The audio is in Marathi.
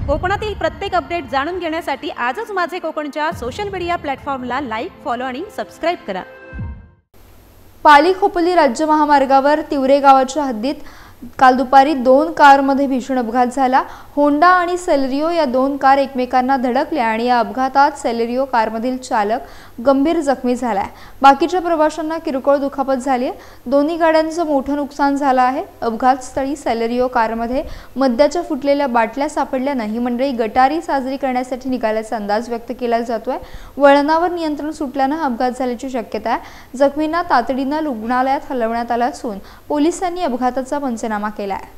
कोकणातील प्रत्येक अपडेट जाणून घेण्यासाठी आजच माझे कोकणच्या सोशल मीडिया प्लॅटफॉर्मला लाईक, फॉलो आणि सबस्क्राइब करा। पाली खोपोली राज्य महामार्गावर तिवरे गावाच्या हद्दीत काल दुपारी 2 कारमध्ये भीषण अपघात झाला। होंडा आणि सेलेरियो या 2 कार एकमेकांना धडकल्या आणि या अपघातात सेलेरियो कारमधील चालक गंभीर जखमी झालाय। बाकीच्या प्रवाशांना किरकोळ दुखापत झाली आहे। दोन्ही गाड्यांचं मोठं नुकसान झालं आहे। अपघातस्थळी सेलेरियो कारमध्ये मद्याच्या फुटलेल्या बाटल्या सापडल्यानं ही मंडळी गटारी साजरी करण्यासाठी निघाल्याचा अंदाज व्यक्त केला जातोय। वळणावर नियंत्रण सुटल्यानं अपघात झाल्याची शक्यता आहे। जखमींना तातडीनं रुग्णालयात हलवण्यात आलं असून पोलिसांनी अपघाताचा पंचनामा केला आहे।